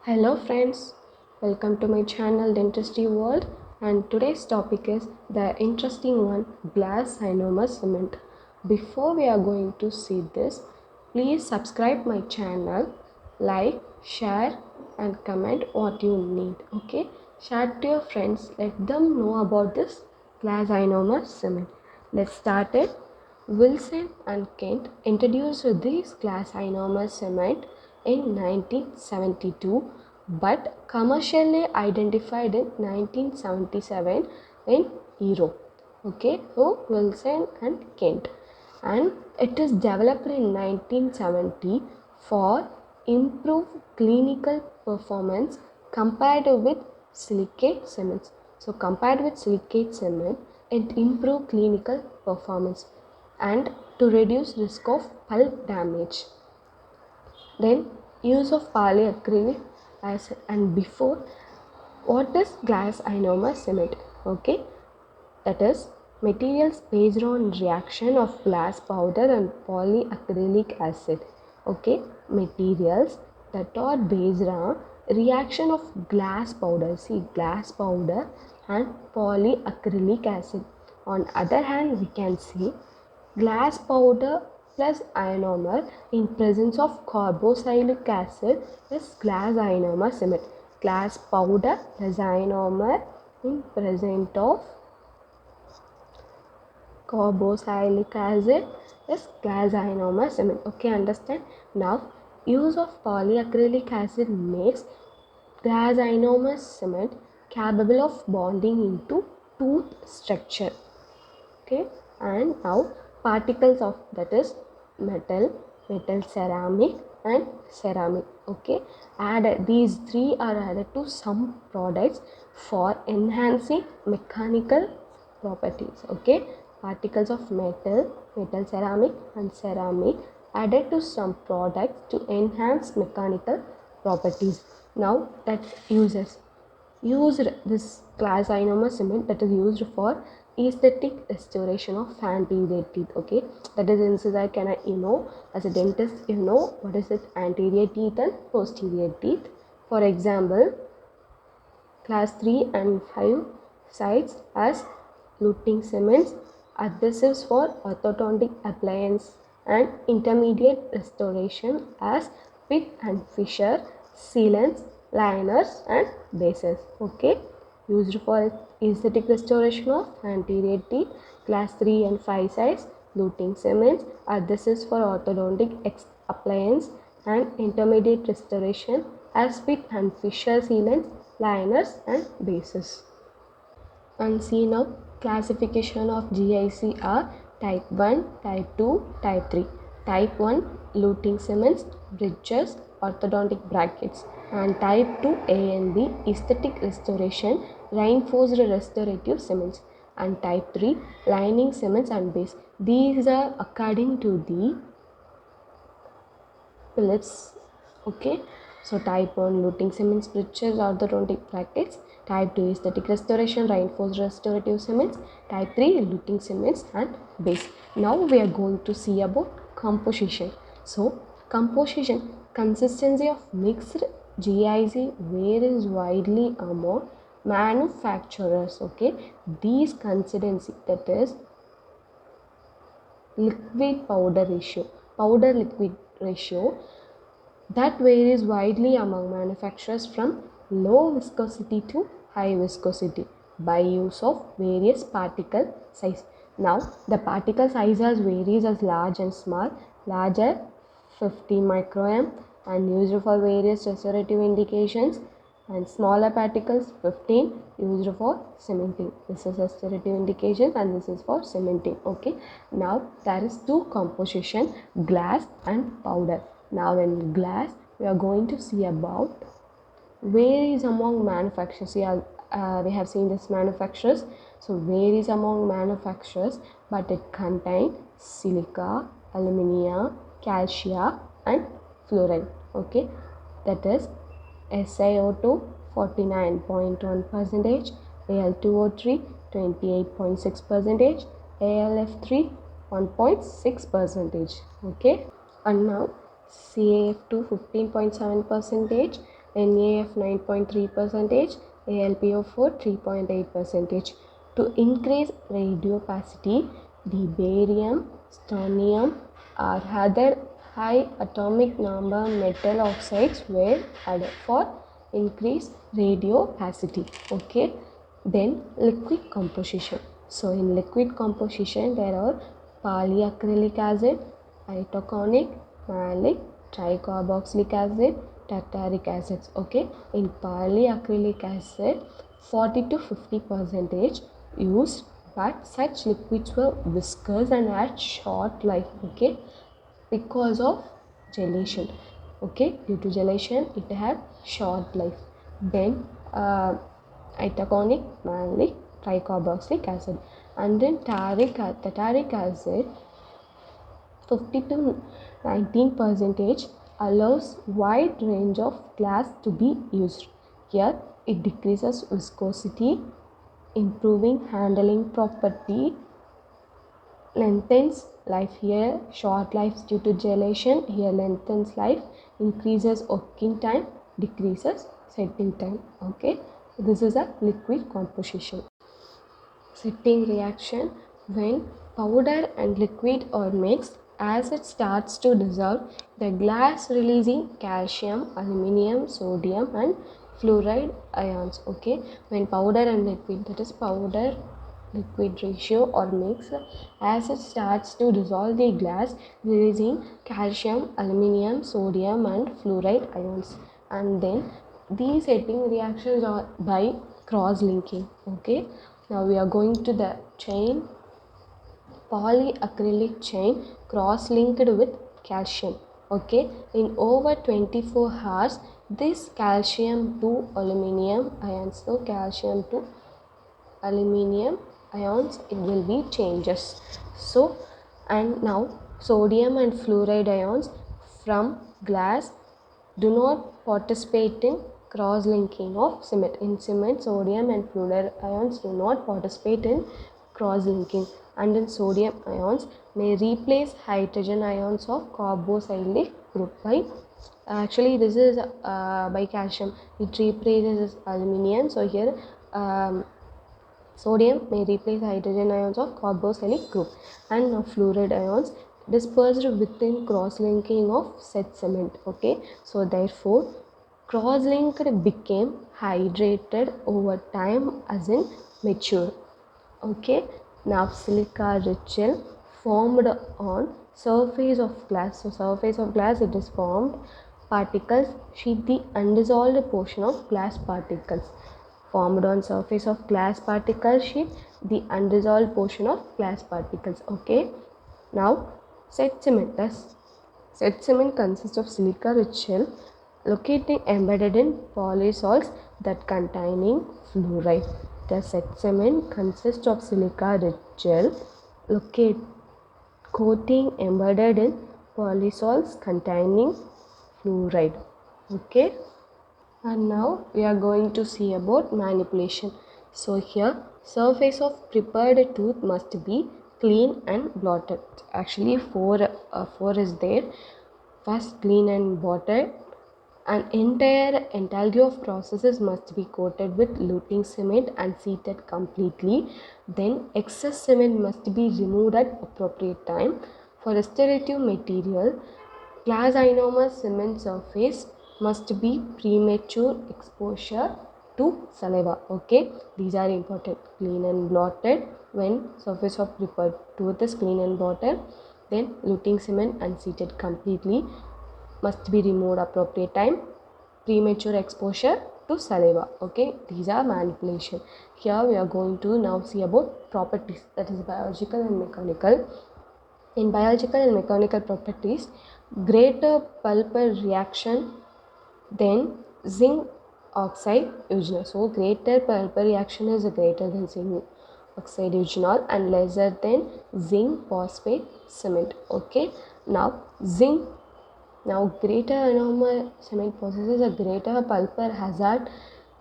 Hello friends, welcome to my channel Dentistry World, and today's topic is the interesting one, glass ionomer cement. Before we are going to see this, please subscribe my channel, like, share and comment what you need. Okay, share to your friends, let them know about this glass ionomer cement. Let's start it. Wilson and Kent introduced this glass ionomer cement in 1972 but commercially identified in 1977 in Europe. Okay, so Wilson and Kent, and it is developed in 1970 for improved clinical performance compared with silicate cements. So compared with silicate cement, it improved clinical performance and to reduce risk of pulp damage. Then use of polyacrylic acid. And before, what is glass ionomer cement? Okay, that is materials based on reaction of glass powder and polyacrylic acid. Okay, materials that are based on reaction of glass powder, see glass powder and polyacrylic acid. On other hand, we can see glass powder plus ionomer in presence of carboxylic acid is glass ionomer cement. Glass powder plus ionomer in presence of carboxylic acid is glass ionomer cement. Okay, understand? Now, use of polyacrylic acid makes glass ionomer cement capable of bonding into tooth structure. Okay, and now particles of, that is metal ceramic and ceramic. Okay, added, these three are added to some products for enhancing mechanical properties. Okay, particles of metal ceramic and ceramic added to some products to enhance mechanical properties. Now that used this glass ionomer cement, that is used for aesthetic restoration of anterior teeth. Okay, that is inside, can I, as a dentist, what is it, anterior teeth and posterior teeth. For example, class 3 and 5 sites as luting cements, adhesives for orthodontic appliance, and intermediate restoration as pit and fissure, sealants, liners and bases. Okay, used for aesthetic restoration of anterior teeth, class 3 and 5 sites, luting cements, adhesives for orthodontic appliance, and intermediate restoration as pit and fissure, sealants, liners and bases. And see now, classification of GIC are type 1, type 2, type 3. Type 1, luting cements, bridges, orthodontic brackets, and type 2 A and B, aesthetic restoration, reinforced restorative cements, and type 3, lining cements and base. These are according to the Phillips. Okay, so type 1, luting cements, bridges, orthodontic brackets. Type 2, aesthetic restoration, reinforced restorative cements. Type 3, luting cements and base. Now we are going to see about composition. So composition, consistency of mixed GIC varies widely among manufacturers. Okay, these consistency, that is liquid powder ratio, powder liquid ratio, that varies widely among manufacturers from low viscosity to high viscosity by use of various particle size. Now the particle sizes varies as large and small. Larger 50 microM and used for various restorative indications, and smaller particles 15 used for cementing. This is restorative indication and this is for cementing. Okay, now there is two composition, glass and powder. Now in glass, we are going to see about varies among manufacturers. We have seen this manufacturers. So varies among manufacturers, but it contains silica, alumina, calcium and fluoride. Okay, that is SiO2 49.1 percentage, Al2O3 28.6 percentage, AlF3 1.6 percentage. Okay, and now CaF2 15.7 percentage, NaF 9.3%, AlPO4 3.8%. To increase radiopacity, the barium, strontium, or other high atomic number metal oxides were added for increased radiopacity. Okay, then liquid composition. So in liquid composition there are polyacrylic acid, itaconic, malic, tricarboxylic acid, tartaric acids. Okay, in polyacrylic acid 40 to 50% used, but such liquids were viscous and had short life. Okay, because of gelation. Okay, due to gelation it had short life. Then itaconic, malic, tricarboxylic acid, and then tartaric acid 50 to 19% allows wide range of glass to be used. Here it decreases viscosity, improving handling property, lengthens life. Here short life due to gelation, here lengthens life, increases working time, decreases setting time. Okay, this is a liquid composition. Setting reaction: when powder and liquid are mixed, as it starts to dissolve, the glass releasing calcium, aluminium, sodium and fluoride ions. Okay, when powder and liquid, that is powder liquid ratio or mix, as it starts to dissolve the glass, releasing calcium, aluminium, sodium and fluoride ions. And then these setting reactions are by cross linking. Okay, now we are going to the chain. Polyacrylic chain cross linked with calcium. Okay, in over 24 hours this calcium to aluminium ions, so calcium to aluminium ions, it will be changes. So and now sodium and fluoride ions from glass do not participate in cross linking of cement. In cement, sodium and fluoride ions do not participate in cross linking, and in sodium ions may replace hydrogen ions of carboxylic group by this is by calcium, it replaces aluminium. So here sodium may replace hydrogen ions of carboxylic group, and now fluoride ions dispersed within cross-linking of said cement. Okay, so therefore cross-linked became hydrated over time as in mature. Okay, now silica rich gel formed on surface of glass. So surface of glass, it is formed particles sheet the undissolved portion of glass particles. Formed on surface of glass particle sheet the undissolved portion of glass particles. Okay, now set cement. Thus set cement consists of silica rich shell locating embedded in polysols that containing fluoride. The set cement consists of silica rich gel coating embedded in polysols containing fluoride. Okay, and now we are going to see about manipulation. So here surface of prepared tooth must be clean and blotted. Actually four is there. First, clean and blotted. An entire entirety of processes must be coated with luting cement and seated completely. Then excess cement must be removed at appropriate time. For restorative material, glass ionomer cement surface must be premature exposure to saliva. Okay, these are important. Clean and blotted. When surface of prepared tooth is clean and blotted, then luting cement and seated completely, must be removed appropriate time, premature exposure to saliva. Okay, these are manipulation. Here we are going to now see about properties, that is biological and mechanical. In biological and mechanical properties, greater pulper reaction than zinc oxide eugenol. So greater pulper reaction is greater than zinc oxide eugenol and lesser than zinc phosphate cement. Okay, now greater ionomer cement possesses a greater pulper hazard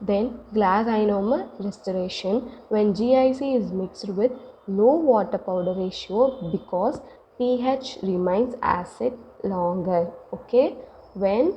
than glass ionomer restoration when GIC is mixed with low water powder ratio because pH remains acid longer. Okay, when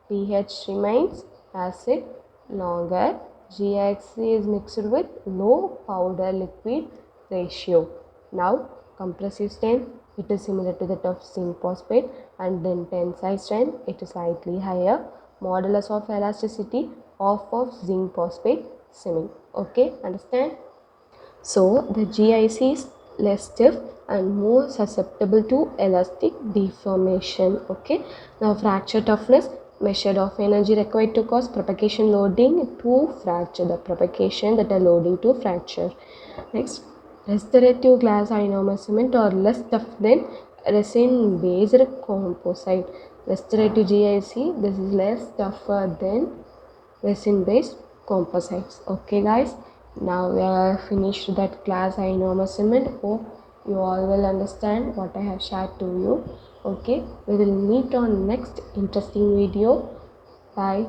pH remains acid longer. GIC is mixed with low powder liquid ratio. Now compressive strength, it is similar to that of zinc phosphate, and then tensile strength, it is slightly higher. Modulus of elasticity of zinc phosphate cement. Okay, understand? So the GIC is less stiff and more susceptible to elastic deformation. Okay. Now fracture toughness, measured of energy required to cause propagation loading to fracture, the propagation that are loading to fracture. Next, restorative glass ionomer cement are less tough than resin based composite. Restorative GIC, this is less tougher than resin based composites. Okay guys, now we are finished that glass ionomer cement. Hope you all will understand what I have shared to you. Okay, we will meet on next interesting video. Bye.